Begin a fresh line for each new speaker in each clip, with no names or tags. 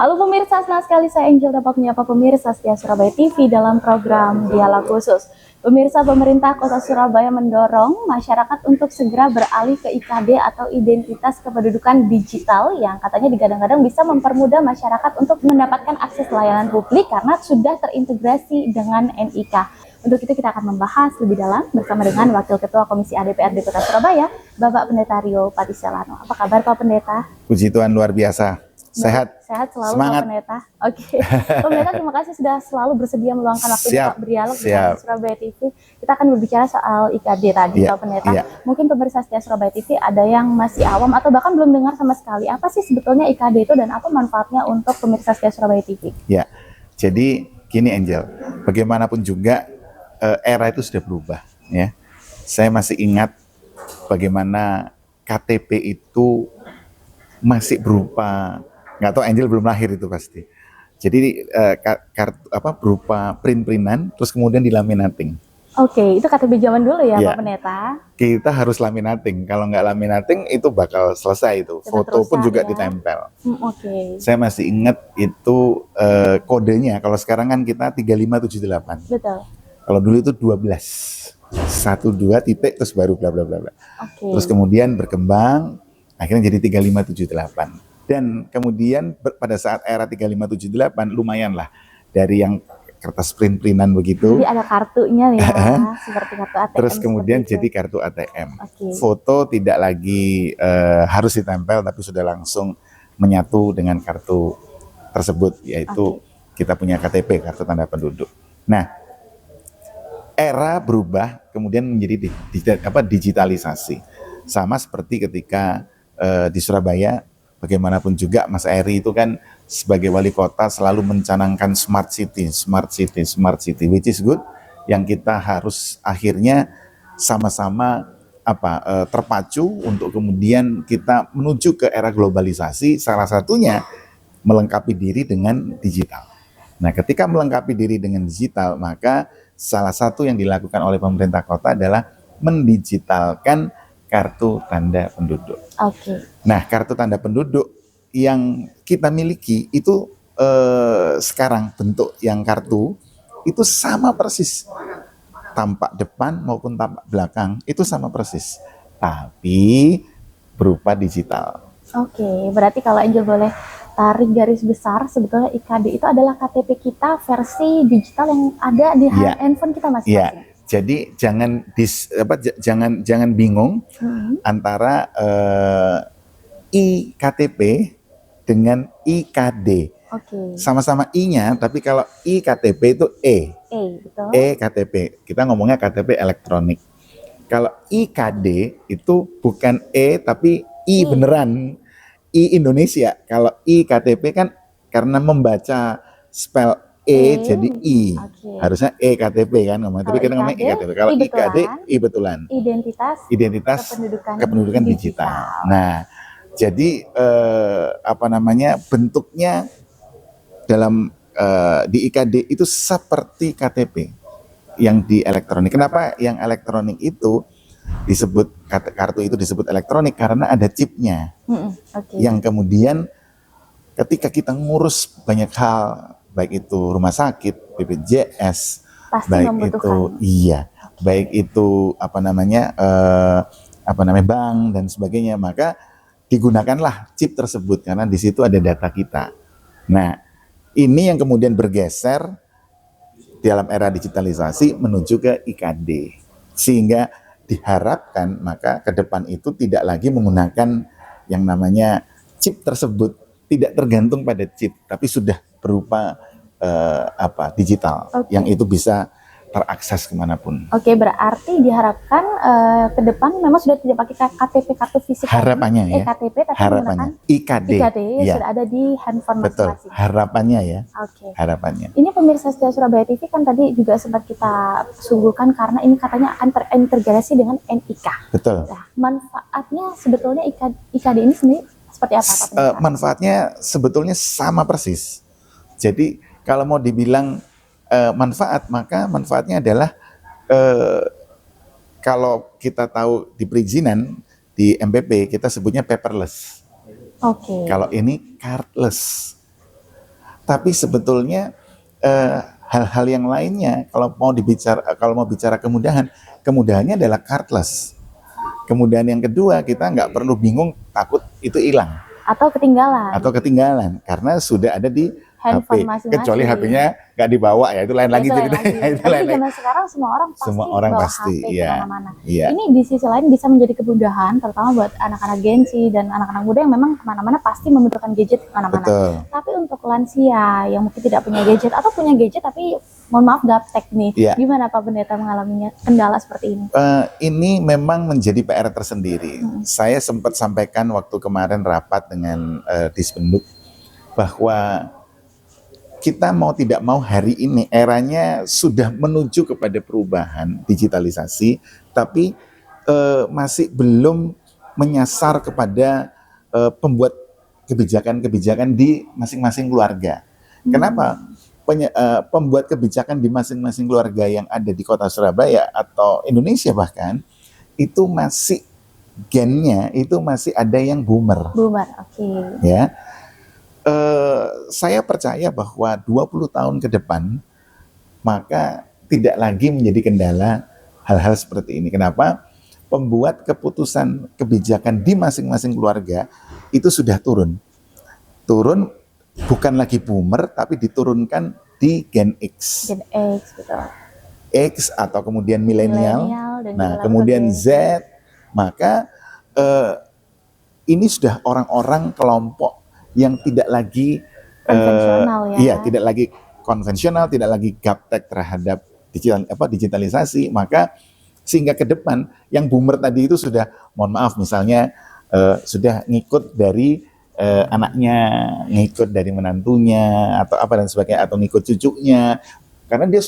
Halo pemirsa, senang sekali saya Angel dapat menyapa pemirsa setia Surabaya TV dalam program Dialog Khusus. Pemirsa, pemerintah Kota Surabaya mendorong masyarakat untuk segera beralih ke IKD atau identitas kependudukan digital yang katanya digadang-gadang bisa mempermudah masyarakat untuk mendapatkan akses layanan publik karena sudah terintegrasi dengan NIK. Untuk itu kita akan membahas lebih dalam bersama dengan Wakil Ketua Komisi ADPRD Kota Surabaya, Bapak Pendeta Rio Patiselano. Apa kabar Pak Pendeta?
Puji Tuhan, luar biasa. Sehat.
Sehat selalu
Semangat.
Pak Pendeta. Oke. Pak Pendeta, terima kasih sudah selalu bersedia meluangkan waktu untuk berdialog dengan Surabaya TV. Kita akan berbicara soal IKD tadi, Pak Pendeta. Mungkin pemirsa setia Surabaya TV ada yang masih awam atau bahkan belum dengar sama sekali. Apa sih sebetulnya IKD itu dan apa manfaatnya untuk pemirsa setia Surabaya TV?
Ya, jadi gini Angel, bagaimanapun juga era itu sudah berubah. Ya, saya masih ingat bagaimana KTP itu masih berupa, nggak tahu Angel belum lahir itu pasti. Jadi berupa print-printan, terus kemudian dilaminating.
Oke, itu KTP zaman dulu ya, Pak Pendeta?
Kita harus laminating. Kalau nggak laminating itu bakal selesai itu. Foto pun juga ditempel. Saya masih ingat itu kodenya. Kalau sekarang kan kita 3578.
Betul.
Kalau dulu itu 12. 12 titik terus baru bla bla bla bla. Terus kemudian berkembang akhirnya jadi 3578. Dan kemudian pada saat era 3578 lumayan lah dari yang kertas print-printan begitu.
Jadi ada kartunya ya, seperti kartu ATM.
Terus kemudian jadi kartu ATM. Foto tidak lagi harus ditempel tapi sudah langsung menyatu dengan kartu tersebut, yaitu kita punya KTP, kartu tanda penduduk. Nah, era berubah kemudian menjadi digitalisasi. Sama seperti ketika di Surabaya, bagaimanapun juga Mas Eri itu kan sebagai wali kota selalu mencanangkan smart city, which is good, yang kita harus akhirnya sama-sama terpacu untuk kemudian kita menuju ke era globalisasi, salah satunya melengkapi diri dengan digital. Nah, ketika melengkapi diri dengan digital, maka salah satu yang dilakukan oleh pemerintah kota adalah mendigitalkan kartu tanda penduduk. Nah, kartu tanda penduduk yang kita miliki itu sekarang bentuk yang kartu itu sama persis, tampak depan maupun tampak belakang itu sama persis, tapi berupa digital.
Berarti kalau Angel boleh tarik garis besar, sebetulnya IKD itu adalah KTP kita versi digital yang ada di handphone kita masing-masing.
Jadi jangan bingung antara iKTP dengan IKD. Sama-sama I-nya, tapi kalau iKTP itu
betul.
KTP. Kita ngomongnya KTP elektronik. Kalau IKD itu bukan tapi I beneran, I Indonesia. Kalau iKTP kan karena membaca spell jadi I. Harusnya KTP kan ngomong, tapi kita ngomongnya iKTP. Kalau IKD, I betulan. Identitas kependudukan digital. Nah, jadi bentuknya dalam di IKD itu seperti KTP yang di elektronik. Kenapa yang elektronik itu disebut kartu itu disebut elektronik? Karena ada chipnya. Yang kemudian ketika kita ngurus banyak hal, baik itu rumah sakit, BPJS, baik itu bank dan sebagainya, maka digunakanlah chip tersebut karena di situ ada data kita. Nah, ini yang kemudian bergeser dalam era digitalisasi menuju ke IKD, sehingga diharapkan maka ke depan itu tidak lagi menggunakan yang namanya chip tersebut, tidak tergantung pada chip, tapi sudah berupa digital yang itu bisa terakses kemanapun.
Berarti diharapkan ke depan memang sudah tidak pakai KTP, kartu fisik.
Harapannya ya.
KTP, tapi
harapannya IKD
sudah ada di handphone masing-masing.
Harapannya ya. Harapannya.
Ini pemirsa setia Surabaya TV kan tadi juga sempat kita sungguhkan karena ini katanya terintegrasi dengan NIK.
Betul.
Nah, manfaatnya sebetulnya IKD ini sendiri seperti apa Pak?
Manfaatnya sebetulnya sama persis. Jadi kalau mau dibilang manfaat, maka manfaatnya adalah kalau kita tahu di perizinan di MPP kita sebutnya paperless. Kalau ini cardless. Tapi sebetulnya hal-hal yang lainnya, kalau mau bicara kemudahannya adalah cardless. Kemudahan yang kedua, kita nggak perlu bingung takut itu hilang
atau ketinggalan
karena sudah ada di
handphone
HP.
masing-masing.
Kecuali HP-nya nggak dibawa ya, itu lain lagi ceritanya. Itu
Tapi
lain lagi.
zaman sekarang semua orang bawa
pasti,
HP
iya.
kemana-mana.
Iya.
Ini di sisi lain bisa menjadi kemudahan, terutama buat anak-anak Gen Z dan anak-anak muda yang memang kemana-mana pasti membutuhkan gadget kemana-mana.
Betul.
Tapi untuk lansia yang mungkin tidak punya gadget atau punya gadget tapi mohon maaf gaptek nih,
Iya.
gimana Pak Pendeta mengalaminya kendala seperti ini?
Ini memang menjadi PR tersendiri. Saya sempat sampaikan waktu kemarin rapat dengan Dispenduk bahwa kita mau tidak mau hari ini eranya sudah menuju kepada perubahan digitalisasi, tapi masih belum menyasar kepada pembuat kebijakan-kebijakan di masing-masing keluarga. Kenapa? Pembuat kebijakan di masing-masing keluarga yang ada di kota Surabaya atau Indonesia bahkan itu masih gennya itu masih ada yang boomer.
Oke.
Ya. Saya percaya bahwa 20 tahun ke depan maka tidak lagi menjadi kendala hal-hal seperti ini. Kenapa? Pembuat keputusan kebijakan di masing-masing keluarga itu sudah turun. Turun bukan lagi boomer tapi diturunkan di Gen X.
Gen X, betul.
X atau kemudian milenial. Nah, kemudian Z. Maka ini sudah orang-orang kelompok yang tidak lagi
konvensional
tidak lagi konvensional, tidak lagi gaptek terhadap digitalisasi, maka sehingga ke depan yang boomer tadi itu sudah, mohon maaf misalnya sudah ngikut dari anaknya, ngikut dari menantunya atau apa dan sebagainya, atau ngikut cucunya, karena dia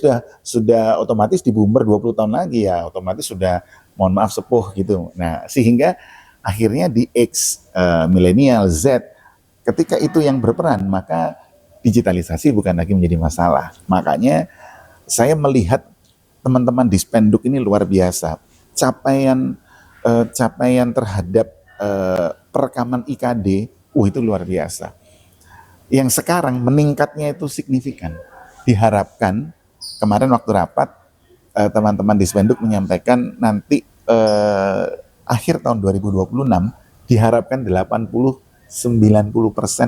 sudah otomatis di boomer 20 tahun lagi ya, otomatis sudah mohon maaf sepuh gitu. Nah, sehingga akhirnya di X, milenial, Z, ketika itu yang berperan, maka digitalisasi bukan lagi menjadi masalah. Makanya saya melihat teman-teman di Spenduk ini luar biasa. Capaian terhadap perekaman IKD, itu luar biasa. Yang sekarang meningkatnya itu signifikan. Diharapkan, kemarin waktu rapat, teman-teman di Spenduk menyampaikan nanti akhir tahun 2026 diharapkan 90%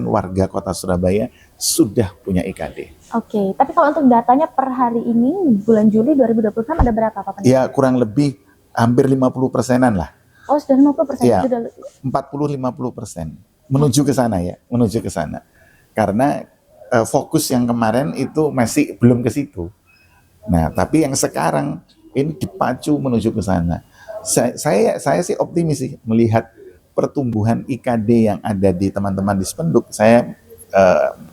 warga kota Surabaya sudah punya IKD.
Oke, tapi kalau untuk datanya per hari ini bulan Juli 2026 ada berapa Pak Pendeta?
Ya kurang lebih hampir 50%-an lah.
Oh sudah 50%?
Ya,
sudah
40-50%. Menuju ke sana ya, menuju ke sana. Karena fokus yang kemarin itu masih belum ke situ. Nah, tapi yang sekarang ini dipacu menuju ke sana. Saya sih optimis sih melihat pertumbuhan IKD yang ada di teman-teman di Spenduk. Saya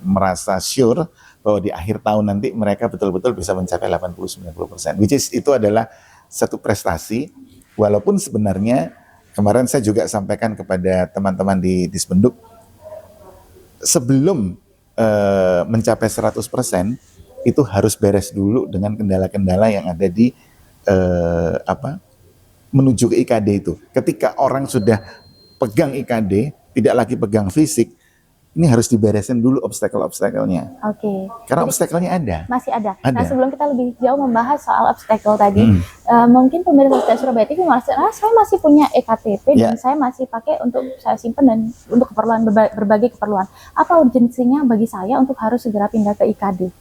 merasa sure bahwa di akhir tahun nanti mereka betul-betul bisa mencapai 80-90%. Which is itu adalah satu prestasi, walaupun sebenarnya kemarin saya juga sampaikan kepada teman-teman di Spenduk, sebelum mencapai 100% itu harus beres dulu dengan kendala-kendala yang ada di menuju ke IKD itu. Ketika orang sudah pegang IKD, tidak lagi pegang fisik, ini harus diberesin dulu obstacle-obstacle-nya.
Oke.
Karena obstacle-nya ada.
Masih ada.
Ada.
Nah, sebelum kita lebih jauh membahas soal obstacle tadi, mungkin pemirsa setia Surabaya TV merasa, saya masih punya EKTP dan saya masih pakai untuk saya simpan dan untuk keperluan berbagai keperluan. Apa urgensinya bagi saya untuk harus segera pindah ke IKD?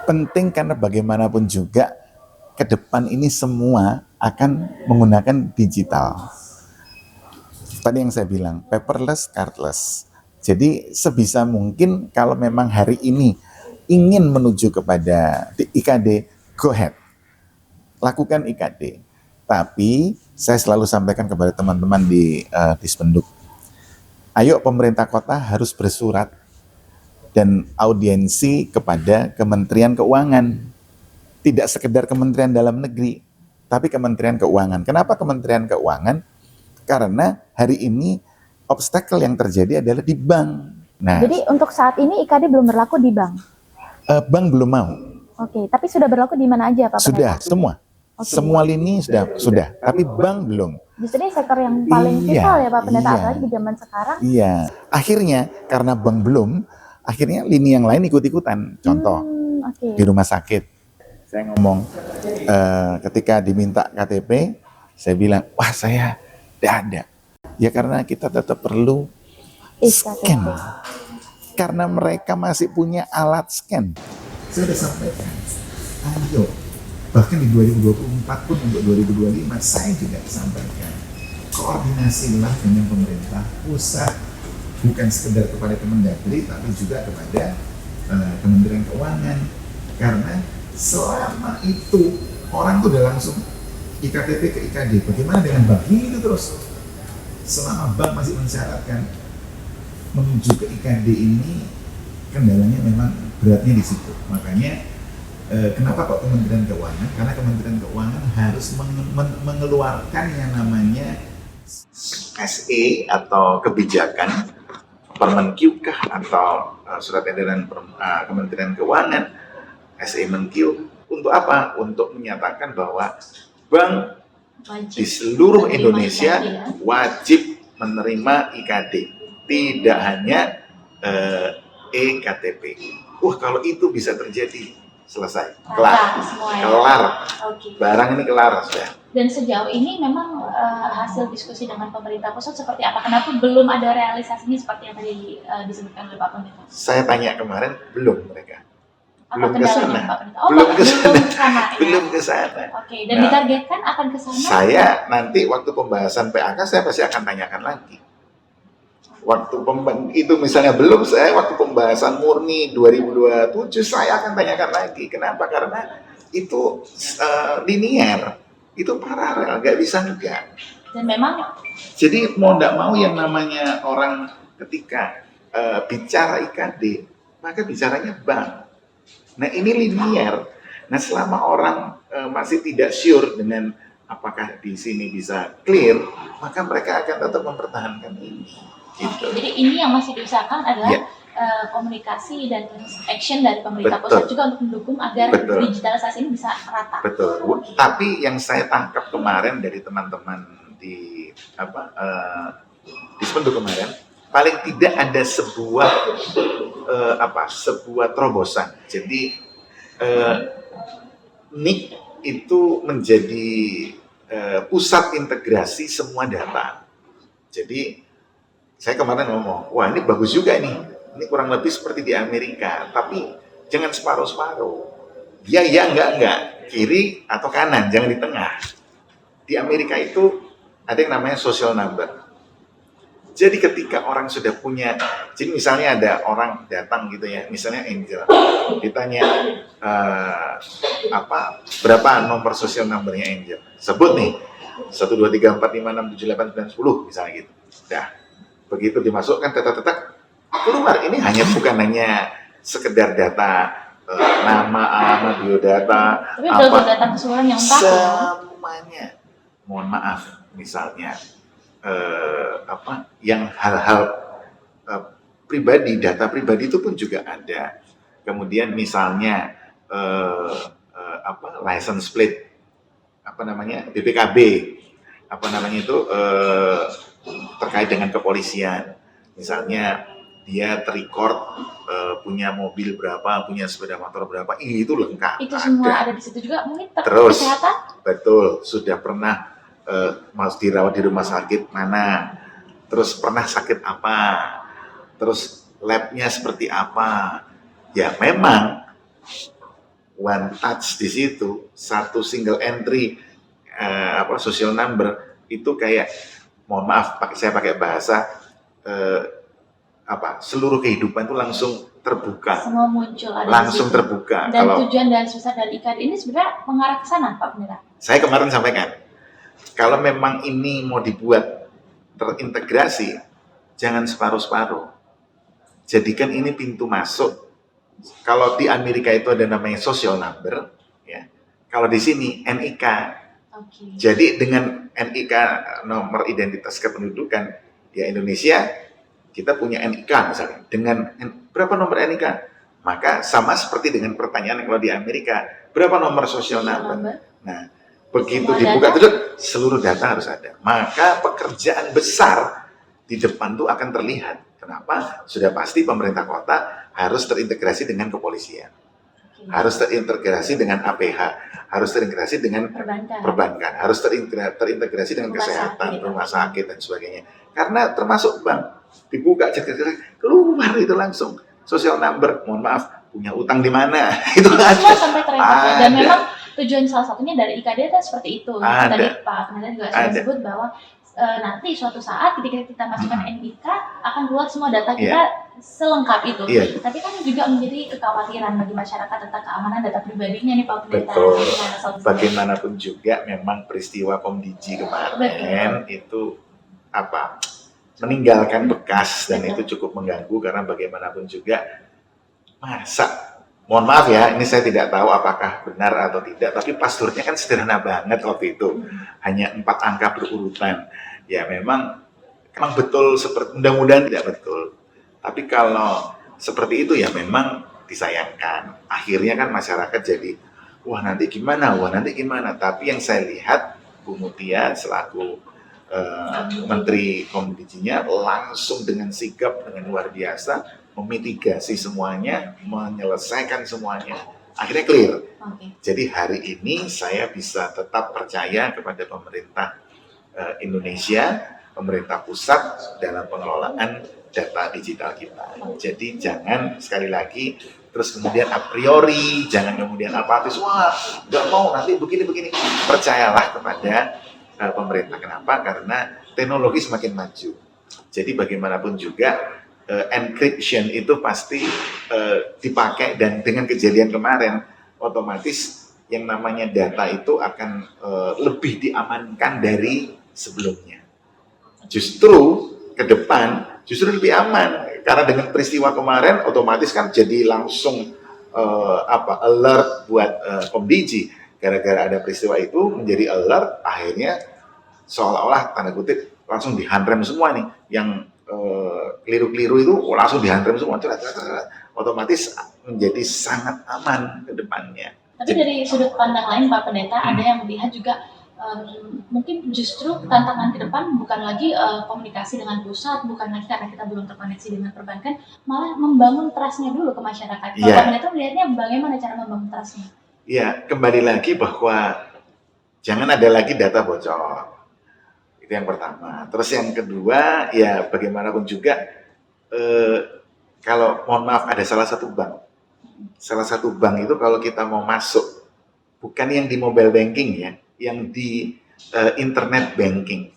Penting karena bagaimanapun juga ke depan ini semua akan menggunakan digital. Tadi yang saya bilang, paperless, cardless. Jadi sebisa mungkin kalau memang hari ini ingin menuju kepada IKD, go ahead. Lakukan IKD. Tapi saya selalu sampaikan kepada teman-teman di Spenduk, ayo pemerintah kota harus bersurat dan audiensi kepada Kementerian Keuangan. Tidak sekedar Kementerian Dalam Negeri, tapi Kementerian Keuangan. Kenapa Kementerian Keuangan? Karena hari ini obstacle yang terjadi adalah di bank. Nah,
jadi untuk saat ini IKD belum berlaku di bank?
Bank belum mau.
Oke, tapi sudah berlaku di mana aja Pak?
Sudah, semua. Okay. Semua lini sudah, tapi bank belum.
Justru ini sektor yang paling vital ya Pak Pendeta, apalagi di zaman sekarang.
Iya, akhirnya karena bank belum, Akhirnya lini yang lain ikut-ikutan. Contoh,
Oke.
di rumah sakit, saya ngomong, ketika diminta KTP, saya bilang, wah saya tidak ada. Ya karena kita tetap perlu scan. Karena mereka masih punya alat scan. Saya sudah sampaikan, ayo, bahkan di 2024 pun untuk 2025, saya juga sampaikan, koordinasilah dengan pemerintah pusat, bukan sekedar kepada Kemendagri, tapi juga kepada Kementerian Keuangan. Karena selama itu orang tuh udah langsung IKTP ke IKD, bagaimana dengan bank? Itu terus. Selama bank masih mensyaratkan menuju ke IKD ini, kendalanya memang beratnya di situ. Makanya kenapa kok Kementerian Keuangan? Karena Kementerian Keuangan harus mengeluarkan yang namanya SE atau kebijakan Permenkyu atau surat edaran Kementerian Keuangan SE Menkyu untuk apa? Untuk menyatakan bahwa bank di seluruh Indonesia wajib menerima IKD, tidak hanya eKTP. Wah, kalau itu bisa terjadi, selesai, kelar.
Okay.
Barang ini kelar sudah.
Dan sejauh ini memang hasil diskusi dengan pemerintah pusat seperti apa? Kenapa belum ada realisasinya seperti yang tadi disebutkan oleh Pak Pendeta?
Saya tanya kemarin, belum mereka.
Apa
Belum ke sana.
Oh,
belum ke sana.
Ya?
Belum ke sana.
Oke, dan ditargetkan akan ke sana?
Saya nanti waktu pembahasan PAK saya pasti akan tanyakan lagi. Waktu itu misalnya belum, saya waktu pembahasan murni 2027 saya akan tanyakan lagi. Kenapa? Karena itu linear, itu paralel, nggak bisa enggak.
Dan memang
jadi mau nggak mau yang namanya orang ketika bicara IKD, maka bicaranya bank. Nah ini linear. Nah selama orang masih tidak sure dengan apakah di sini bisa clear, maka mereka akan tetap mempertahankan ini. Gitu.
Jadi ini yang masih diusahakan adalah komunikasi dan action dari pemerintah pusat juga untuk mendukung agar digitalisasi ini bisa rata.
Betul. Tapi yang saya tangkap kemarin dari teman-teman di di Semendu kemarin, paling tidak ada sebuah sebuah terobosan. Jadi NIK itu menjadi pusat integrasi semua data. Jadi saya kemarin ngomong, wah ini bagus juga nih. Ini kurang lebih seperti di Amerika, tapi jangan separuh-separuh. Ya enggak, kiri atau kanan, jangan di tengah. Di Amerika itu ada yang namanya social number. Jadi ketika orang sudah punya, jadi misalnya ada orang datang gitu ya, misalnya Angel, ditanya berapa nomor social numbernya Angel, sebut nih 1, 2, 3, 4, 5, 6, 7, 8, 9, 10 misalnya gitu. Dah, begitu dimasukkan tetek-tetek keluar, ini bukan hanya sekedar data nama, alamat, biodata,
data keseluruhan yang
semuanya. Mohon maaf, misalnya yang hal-hal pribadi, data pribadi itu pun juga ada. Kemudian misalnya license plate, BPKB, terkait dengan kepolisian. Misalnya dia terrecord punya mobil berapa, punya sepeda motor berapa, itu lengkap.
Itu semua ada di situ juga, mungkin
terus
kesehatan?
Betul, sudah pernah dirawat di rumah sakit mana, terus pernah sakit apa, terus labnya seperti apa. Ya memang one touch di situ, satu single entry social number itu kayak, mohon maaf saya pakai bahasa seluruh kehidupan itu langsung terbuka.
Semua muncul ada
langsung terbuka.
Dan tujuan dan susah dari IKD ini sebenarnya mengarah ke sana, Pak Pendeta.
Saya kemarin sampaikan, kalau memang ini mau dibuat terintegrasi, jangan separuh-separuh. Jadikan ini pintu masuk. Kalau di Amerika itu ada namanya social number, ya. Kalau di sini NIK.
Okay.
Jadi dengan NIK, nomor identitas kependudukan, di Indonesia kita punya NIK misalnya. Dengan berapa nomor NIK? Maka sama seperti dengan pertanyaan kalau di Amerika, berapa nomor social number? Nah, begitu dibuka terus, seluruh data harus ada. Maka pekerjaan besar di depan itu akan terlihat. Kenapa? Sudah pasti pemerintah kota harus terintegrasi dengan kepolisian, harus terintegrasi dengan APH, harus terintegrasi dengan perbankan, harus terintegrasi dengan kesehatan, rumah sakit dan sebagainya. Karena termasuk bank, dibuka keluar itu langsung social number. Mohon maaf, punya utang di mana? Itu
semua sampai terintegrasi. Dan memang tujuan salah satunya dari IKD itu seperti itu. Tadi Pak Pendeta juga sudah sebut bahwa nanti suatu saat ketika kita masukkan NIK akan keluar semua data kita selengkap itu. Tapi kan juga menjadi kekhawatiran bagi masyarakat tentang keamanan data pribadinya nih Pak Pendeta.
Betul. Bagaimanapun juga memang peristiwa Komdiji kemarin itu meninggalkan bekas dan itu cukup mengganggu karena bagaimanapun juga mohon maaf ya, ini saya tidak tahu apakah benar atau tidak, tapi passwordnya kan sederhana banget waktu itu, hanya 4 angka berurutan. Ya memang betul seperti, mudah-mudahan tidak betul. Tapi kalau seperti itu ya memang disayangkan. Akhirnya kan masyarakat jadi, wah nanti gimana. Tapi yang saya lihat Bu Mutia selaku Menteri Komunikasinya langsung dengan sigap, dengan luar biasa memitigasi semuanya, menyelesaikan semuanya. Akhirnya clear. Jadi hari ini saya bisa tetap percaya kepada pemerintah Indonesia, pemerintah pusat dalam pengelolaan data digital kita. Jadi jangan sekali lagi terus kemudian a priori, jangan kemudian apatis, wah nggak mau nanti begini. Percayalah kepada pemerintah. Kenapa? Karena teknologi semakin maju. Jadi bagaimanapun juga encryption itu pasti dipakai, dan dengan kejadian kemarin otomatis yang namanya data itu akan lebih diamankan dari sebelumnya. Justru ke depan justru lebih aman karena dengan peristiwa kemarin otomatis kan jadi langsung alert buat Komdiji. Gara-gara ada peristiwa itu menjadi alert, akhirnya seolah-olah tanda kutip langsung dihanrem semua nih, yang keliru-keliru itu langsung dihanrem semua, otomatis menjadi sangat aman ke depannya.
Tapi dari sudut pandang lain Pak Pendeta, ada yang melihat juga mungkin justru tantangan ke depan bukan lagi komunikasi dengan pusat, bukan lagi karena kita belum terkoneksi dengan perbankan, malah membangun trust-nya dulu ke masyarakat. Pak Pendeta melihatnya bagaimana cara membangun trust-nya?
Iya, kembali lagi bahwa jangan ada lagi data bocor. Itu yang pertama. Terus yang kedua, ya bagaimanapun juga, kalau mohon maaf ada salah satu bank itu kalau kita mau masuk, bukan yang di mobile banking ya, yang di internet banking.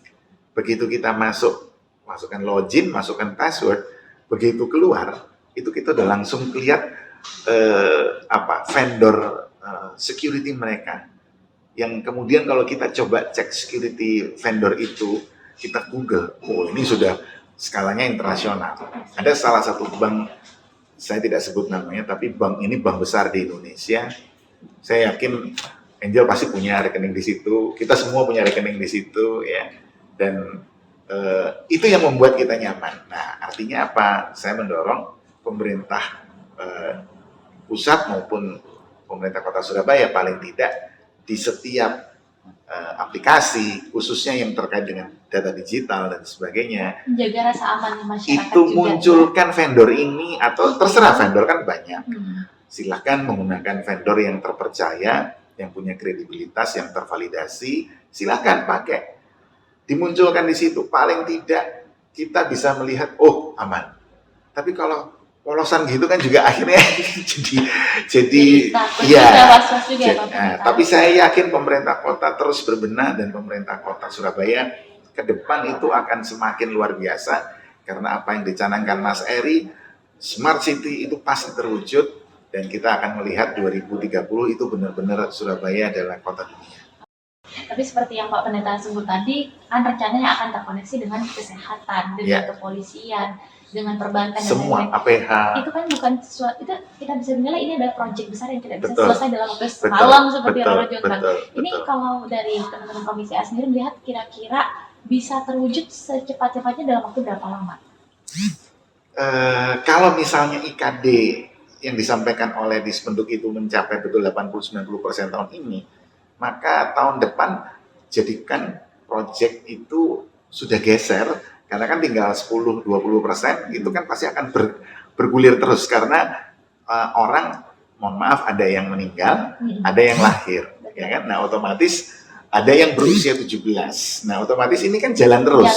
Begitu kita masukkan login, masukkan password, begitu keluar, itu kita udah langsung lihat vendor security mereka. Yang kemudian kalau kita coba cek security vendor itu, kita Google, oh ini sudah skalanya internasional. Ada salah satu bank, saya tidak sebut namanya, tapi bank ini bank besar di Indonesia. Saya yakin Angel pasti punya rekening di situ, kita semua punya rekening di situ ya. Dan itu yang membuat kita nyaman. Nah, artinya apa? Saya mendorong pemerintah pusat maupun pemerintah Kota Surabaya paling tidak di setiap aplikasi, khususnya yang terkait dengan data digital dan sebagainya,
menjaga rasa aman masyarakat
itu
juga,
munculkan vendor ini, atau terserah vendor kan banyak. Silahkan menggunakan vendor yang terpercaya, yang punya kredibilitas, yang tervalidasi, silahkan pakai. Dimunculkan di situ, paling tidak kita bisa melihat, oh aman. Tapi kalau polosan gitu kan juga akhirnya jadi ya. Tapi saya yakin pemerintah kota terus berbenah, dan pemerintah kota Surabaya ke depan itu akan semakin luar biasa, karena apa yang dicanangkan Mas Eri, Smart City itu pasti terwujud, dan kita akan melihat 2030 itu benar-benar Surabaya adalah kota dunia.
Tapi seperti yang Pak Pendeta sebut tadi, kan rencananya akan terkoneksi dengan kesehatan, dengan kepolisian, dengan perbankan,
semua dan APH.
Itu kan bukan sesuatu, itu kita bisa menilai ini adalah proyek besar yang tidak bisa selesai dalam waktu semalam seperti yang Rojo bilang. Ini kalau dari teman-teman Komisi A sendiri melihat kira-kira bisa terwujud secepat-cepatnya dalam waktu berapa lama?
Kalau misalnya IKD yang disampaikan oleh Dispenduk itu mencapai betul 80-90% tahun ini, maka tahun depan jadikan proyek itu sudah geser. Karena kan tinggal 10-20%, itu kan pasti akan bergulir terus karena orang, mohon maaf, ada yang meninggal, ada yang lahir, ya kan? Nah, otomatis ada yang berusia 17. Nah, otomatis ini kan jalan terus.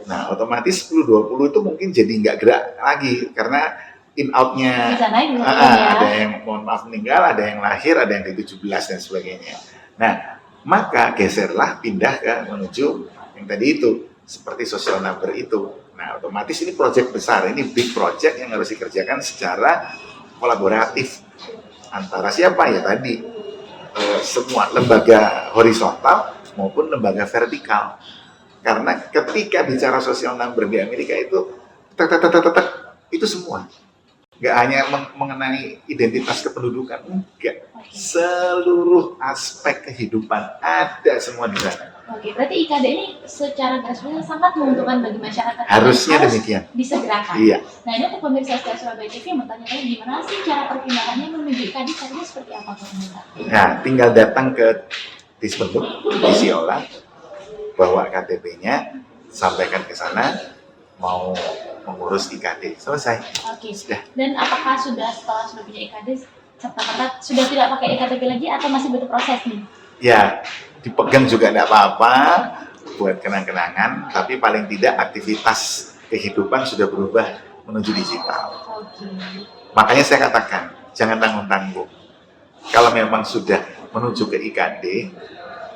Nah, otomatis 10-20 itu mungkin jadi nggak gerak lagi karena in out-nya ada yang mohon maaf meninggal, ada yang lahir, ada yang di 17 dan sebagainya. Nah, maka geserlah pindah ke menuju yang tadi itu seperti social number itu. Nah, otomatis ini proyek besar, ini big project yang harus dikerjakan secara kolaboratif antara siapa ya tadi semua lembaga horizontal maupun lembaga vertikal. Karena ketika bicara social number di Amerika itu itu semua. Nggak hanya mengenai identitas kependudukan, enggak. Seluruh aspek kehidupan ada semua di sana.
Oke, berarti IKD ini secara garis besar sangat menguntungkan bagi masyarakat.
Harusnya demikian.
Disegerakan.
Iya.
Nah, ini untuk pemirsa setia Surabaya TV mau tanya lagi gimana sih cara perpindahannya menuju IKD, caranya seperti apa pemerintah?
Nah, tinggal datang ke Dispenduk, Disiola, bawa KTP-nya, sampaikan ke sana, mau mengurus IKD, selesai.
Oke.
Sudah.
Dan apakah sudah punya IKD serta-merta sudah tidak pakai IKTP lagi atau masih butuh proses nih?
Ya, dipegang juga tidak apa-apa buat kenang-kenangan, tapi paling tidak aktivitas kehidupan sudah berubah menuju digital.
Oke.
Makanya saya katakan, jangan tanggung-tanggung. Kalau memang sudah menuju ke IKD,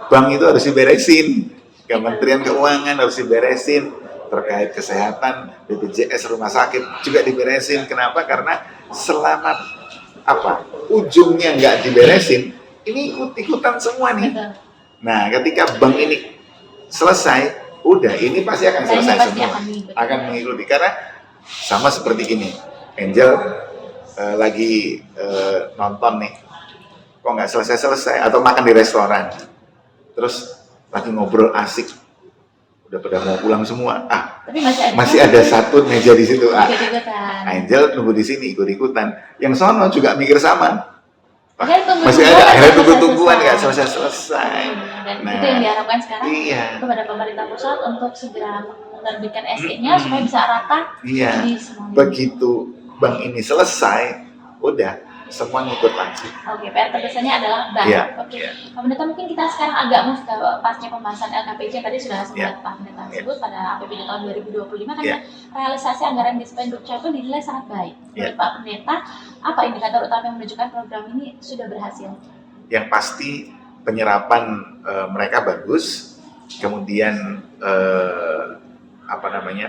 bank itu harus diberesin, Kementerian Keuangan harus diberesin, terkait kesehatan, BPJS, rumah sakit juga diberesin. Kenapa? Karena selama ujungnya nggak diberesin, ini ikut-ikutan semua nih.
Betul.
Nah, ketika bank ini selesai, udah ini pasti akan selesai semua, akan mengikuti. Karena sama seperti ini, Angel lagi nonton nih, kok nggak selesai-selesai, atau makan di restoran, terus lagi ngobrol asik, udah pada mau pulang semua.
Tapi
masih ada satu meja di situ.
Angel
nunggu di sini ikut-ikutan. Yang sono juga mikir sama.
Masih ada
akhirnya tunggu-tungguan nggak selesai-selesai.
Dan itu yang diharapkan sekarang
kepada
pemerintah pusat untuk segera menerbitkan SE-nya supaya bisa rata di semua.
Begitu bank ini selesai, udah semua ngikut lagi.
Oke, PR terbesarnya adalah bank. Oke. Pak Pendeta, mungkin kita sekarang agak move ke pasca pembahasan LKPJ tadi sudah sempat Pak Pendeta sebut pada APBD tahun 2025 kan realisasi anggaran Dispendukcapil itu dinilai sangat baik. Menurut Pak Pendeta, apa indikator utama yang menunjukkan program ini sudah berhasil?
Yang pasti penyerapan mereka bagus, kemudian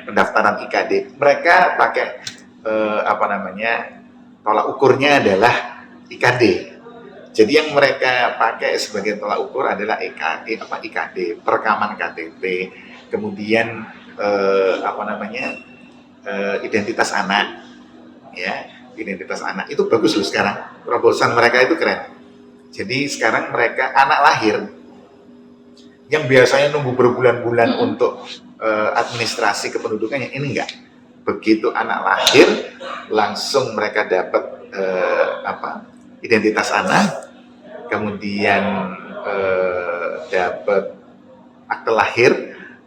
pendaftaran IKD mereka pakai tolak ukurnya adalah IKD. Jadi yang mereka pakai sebagai tolak ukur adalah IKD, perekaman KTP, kemudian identitas anak, ya, identitas anak itu bagus loh sekarang. Terobosan mereka itu keren. Jadi sekarang mereka anak lahir yang biasanya nunggu berbulan-bulan untuk administrasi kependudukannya, ini enggak. Begitu anak lahir langsung mereka dapat identitas anak, kemudian dapat akte lahir,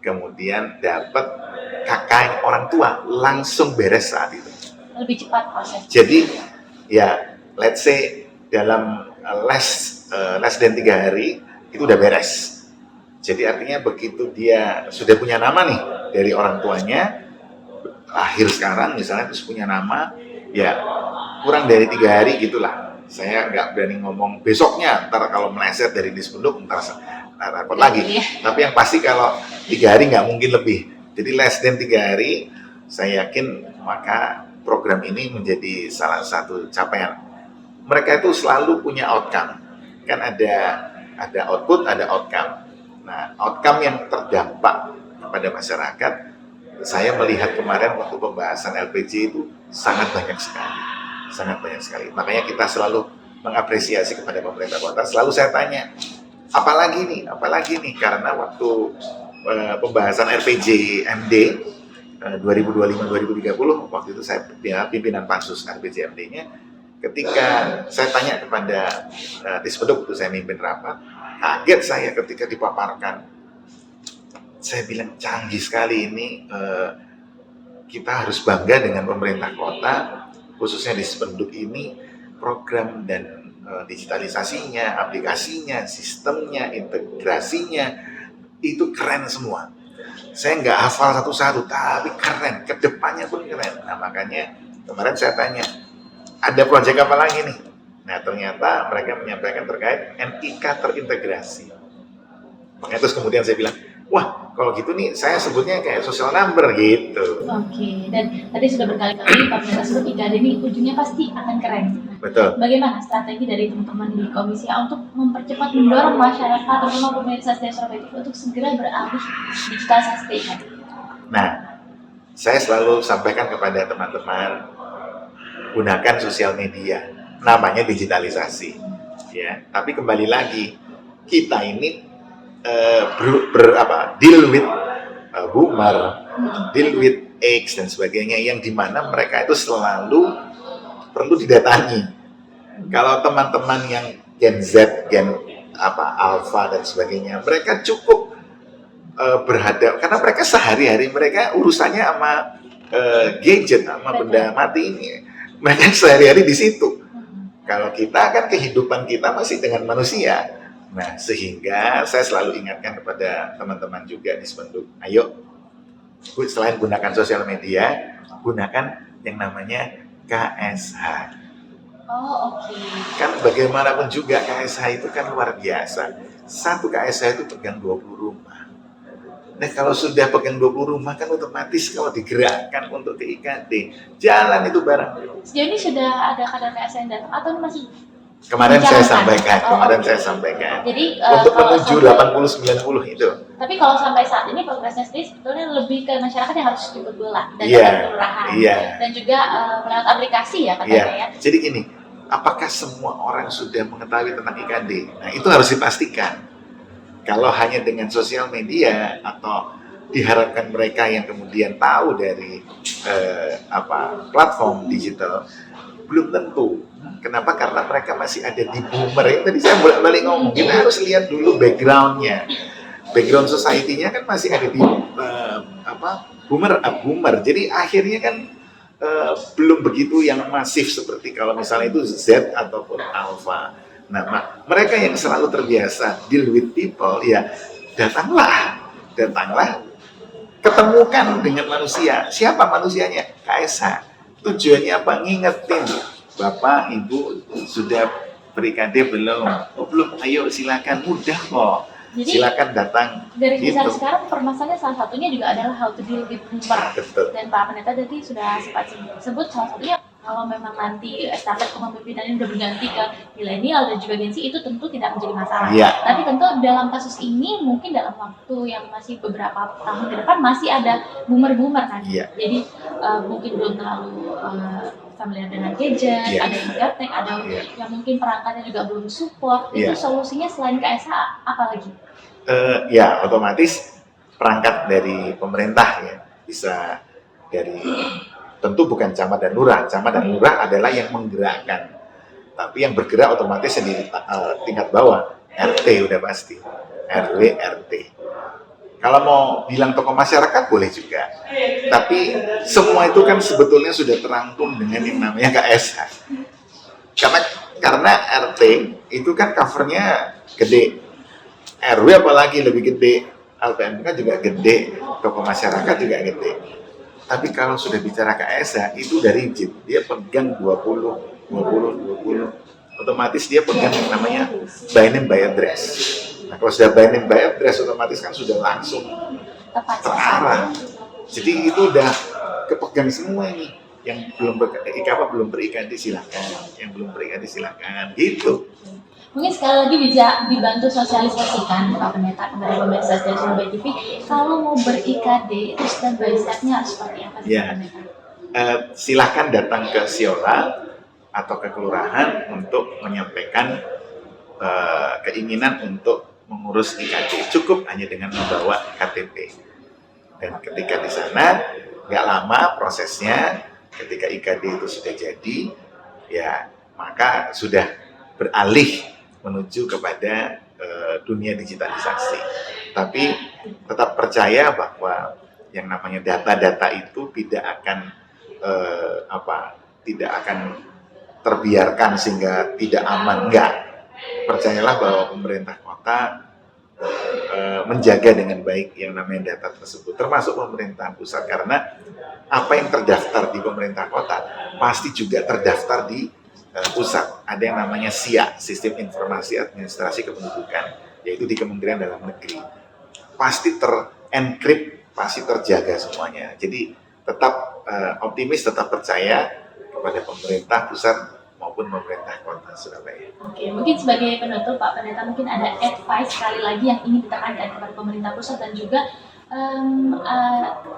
kemudian dapat KK orang tua, langsung beres saat itu.
Lebih cepat proses.
Jadi ya, let's say dalam less than 3 hari itu udah beres. Jadi artinya begitu dia sudah punya nama nih dari orang tuanya, lahir sekarang misalnya, terus punya nama, ya kurang dari 3 hari gitulah. Saya nggak berani ngomong besoknya, ntar kalau meleset dari Dispenduk ntar repot lagi. Tapi yang pasti kalau 3 hari nggak mungkin lebih. Jadi less than 3 hari, saya yakin maka program ini menjadi salah satu capaian. Mereka itu selalu punya outcome, kan ada output, ada outcome. Nah, outcome yang terdampak kepada masyarakat, saya melihat kemarin waktu pembahasan LPG itu sangat banyak sekali. Makanya kita selalu mengapresiasi kepada pemerintah kota. Selalu saya tanya, apalagi nih, karena waktu pembahasan RPJ MD 2025-2030, waktu itu saya pimpinan pansus RPJ MD-nya. Ketika saya tanya kepada Dispenduk, itu saya mimpin rapat, kaget saya ketika dipaparkan. Saya bilang canggih sekali ini, kita harus bangga dengan pemerintah kota khususnya di Spenduk ini, program dan digitalisasinya, aplikasinya, sistemnya, integrasinya itu keren semua. Saya nggak hafal satu-satu, tapi keren, kedepannya pun keren. Nah makanya kemarin saya tanya, ada proyek apa lagi nih? Nah ternyata mereka menyampaikan terkait NIK terintegrasi. Makanya terus kemudian saya bilang, wah kalau gitu nih saya sebutnya kayak social number gitu.
Oke, dan tadi sudah berkali-kali Pak Pendeta sebut IKD ini ujungnya pasti akan keren.
Betul.
Bagaimana strategi dari teman-teman di Komisi A untuk mempercepat mendorong masyarakat, terutama pemirsa setia Surabaya TV untuk segera beralih digitalisasi ke IKD?
Nah, saya selalu sampaikan kepada teman-teman, gunakan sosial media, namanya digitalisasi, ya. Tapi kembali lagi, kita ini deal with boomer, deal with X dan sebagainya, yang dimana mereka itu selalu perlu didatangi. Kalau teman-teman yang Gen Z, Gen Alpha dan sebagainya, mereka cukup berhadap, karena mereka sehari-hari mereka urusannya sama gadget, sama benda mati ini. Mereka sehari-hari di situ. Kalau kita kan kehidupan kita masih dengan manusia. Nah, sehingga saya selalu ingatkan kepada teman-teman juga di Spenduk, ayo selain gunakan sosial media, gunakan yang namanya KSH.
Oh, oke.
Kan bagaimanapun juga KSH itu kan luar biasa. Satu KSH itu pegang 20 rumah. Nah kalau sudah pegang 20 rumah kan otomatis kalau digerakkan untuk ke IKD, jalan itu barang.
Sejauh ini sudah ada kader KSH yang datang atau ini masih?
Kemarin saya sampaikan.
Jadi
untuk menuju 80-90 itu.
Tapi kalau sampai saat ini progresnya sendiri sebetulnya lebih ke masyarakat yang harus ikut bola dan kelurahan. Dan juga lewat aplikasi ya katanya ya.
Jadi gini, apakah semua orang sudah mengetahui tentang IKD? Nah itu harus dipastikan. Kalau hanya dengan sosial media atau diharapkan mereka yang kemudian tahu dari platform digital, belum tentu. Kenapa? Karena mereka masih ada di boomer. Yang tadi saya bolak-balik ngomong, kita harus lihat dulu background-nya. Background society-nya kan masih ada di boomer. Jadi akhirnya kan belum begitu yang masif seperti kalau misalnya itu Z ataupun Alpha. Nah, mereka yang selalu terbiasa deal with people, ya datanglah, ketemukan dengan manusia. Siapa manusianya? KSH. Tujuannya apa? Ngingetin, Bapak, Ibu sudah ber-IKD belum? Oh belum, ayo silakan, mudah kok. Jadi, silakan datang.
Dari kisah sekarang permasalahannya salah satunya juga adalah how to deal with boomer. Dan Pak Pendeta tadi sudah sempat sebut salah satunya kalau memang nanti estafet kepemimpinan ini sudah berganti ke milenial dan juga Gen Z, itu tentu tidak menjadi masalah. Tapi tentu dalam kasus ini mungkin dalam waktu yang masih beberapa tahun ke depan masih ada boomer kan. Jadi mungkin belum terlalu familiar dengan gadget, ada yang gaptek, ada yang mungkin perangkatnya juga belum support. Itu solusinya selain KSH apa lagi?
Otomatis perangkat dari pemerintah ya, bisa dari tentu bukan camat dan lurah. Camat dan lurah adalah yang menggerakkan. Tapi yang bergerak otomatis di tingkat bawah, RT udah pasti. RW, RT. Kalau mau bilang tokoh masyarakat boleh juga. Tapi semua itu kan sebetulnya sudah terangkum dengan yang namanya KSH. Karena RT itu kan covernya gede. RW apalagi lebih gede. LPMK juga gede. Tokoh masyarakat juga gede. Tapi kalau sudah bicara KSH, itu dari rigid. Dia pegang 20. Otomatis dia pegang yang namanya by name by address. Nah, kalau sudah by name by address, otomatis kan sudah langsung terarah. Jadi itu udah kepegang semua ini. Yang belum ber-IKD silakan. Yang belum ber-IKD silakan. Gitu.
Mungkin sekali lagi bisa dibantu sosialisasikan Pak Pendeta kepada pemirsa setia Surabaya TV, kalau mau ber-IKD itu step by step-nya harus seperti apa sih Pak Pendeta?
Silakan datang ke Siola atau ke kelurahan untuk menyampaikan keinginan untuk mengurus IKD. Cukup hanya dengan membawa KTP. Dan ketika di sana nggak lama prosesnya, ketika IKD itu sudah jadi, ya maka sudah beralih menuju kepada dunia digitalisasi. Tapi tetap percaya bahwa yang namanya data-data itu tidak akan tidak akan terbiarkan sehingga tidak aman. Enggak. Percayalah bahwa pemerintah kota menjaga dengan baik yang namanya data tersebut, termasuk pemerintah pusat, karena apa yang terdaftar di pemerintah kota pasti juga terdaftar di pusat. Ada yang namanya SIA, Sistem Informasi Administrasi Kependudukan, yaitu di Kementerian Dalam Negeri. Pasti terenkrip, pasti terjaga semuanya. Jadi tetap optimis, tetap percaya kepada pemerintah pusat maupun pemerintah kota Surabaya.
Oke, mungkin sebagai penutup Pak Pendeta, mungkin ada advice sekali lagi yang ingin ditekankan kepada pemerintah pusat dan juga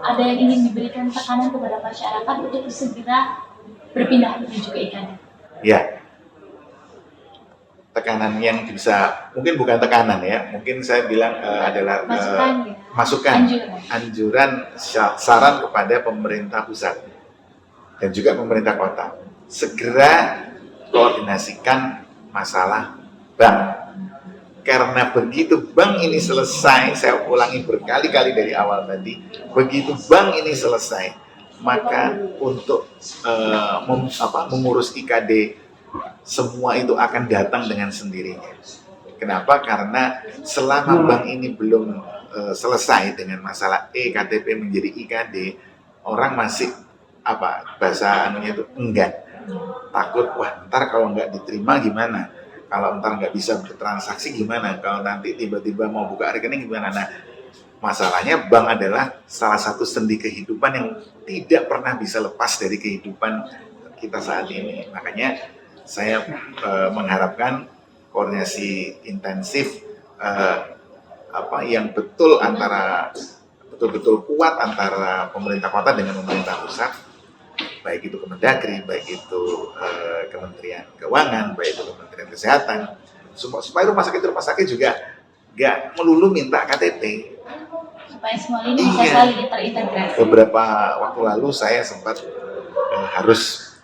ada yang ingin diberikan tekanan kepada masyarakat untuk segera berpindah menuju ke IKD.
Ya, tekanan yang bisa, mungkin bukan tekanan ya, mungkin saya bilang adalah masukan, anjuran, saran kepada pemerintah pusat dan juga pemerintah kota. Segera koordinasikan masalah bank. Karena begitu bank ini selesai, saya ulangi berkali-kali dari awal tadi, begitu bank ini selesai, maka untuk mengurus IKD semua itu akan datang dengan sendirinya. Kenapa? Karena selama bank ini belum selesai dengan masalah eKTP menjadi IKD, orang masih bahasa anunya itu enggan, takut, wah ntar kalau nggak diterima gimana, kalau ntar nggak bisa bertransaksi gimana, kalau nanti tiba-tiba mau buka rekening gimana. Nah, masalahnya bank adalah salah satu sendi kehidupan yang tidak pernah bisa lepas dari kehidupan kita saat ini. Makanya saya mengharapkan koordinasi intensif yang betul-betul kuat antara pemerintah kota dengan pemerintah pusat, baik itu Kemendagri, baik itu Kementerian Keuangan, baik itu Kementerian Kesehatan, supaya rumah sakit juga nggak melulu minta KTP.
Supaya semua ini bisa saling terintegrasi.
Beberapa waktu lalu saya sempat harus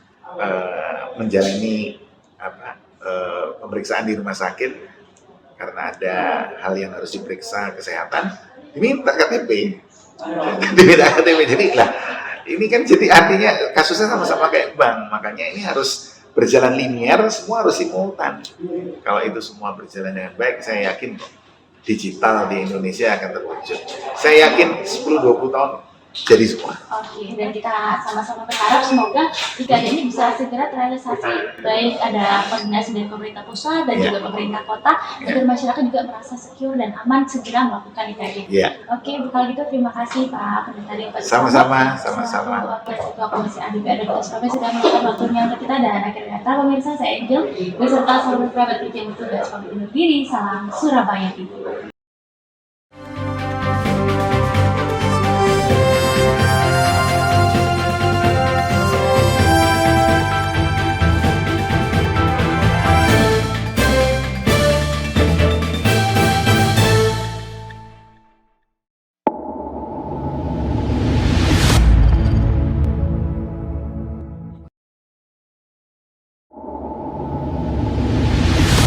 menjalani pemeriksaan di rumah sakit karena ada hal yang harus diperiksa kesehatan, diminta KTP. Jadi lah, ini kan jadi artinya kasusnya sama-sama kayak bank, makanya ini harus berjalan linear, semua harus simultan. Kalau itu semua berjalan dengan baik, saya yakin digital di Indonesia akan terwujud. Saya yakin 10-20 tahun jadi semua.
Oke, dan kita sama-sama berharap semoga IKD ini bisa segera terrealisasi, baik ada koordinasi dari pemerintah pusat dan juga pemerintah kota, agar masyarakat juga merasa secure dan aman segera melakukan IKD. Oke, kalau gitu terima kasih Pak Pendeta.
Sama-sama.
Ketua Komisi ADB dan Kota Surabaya sudah meluangkan waktunya untuk kita, dan akhirnya kata pemirsa, saya Angel beserta seluruh kerabat TV yang bertugas pamit undur diri. Salam Surabaya TV.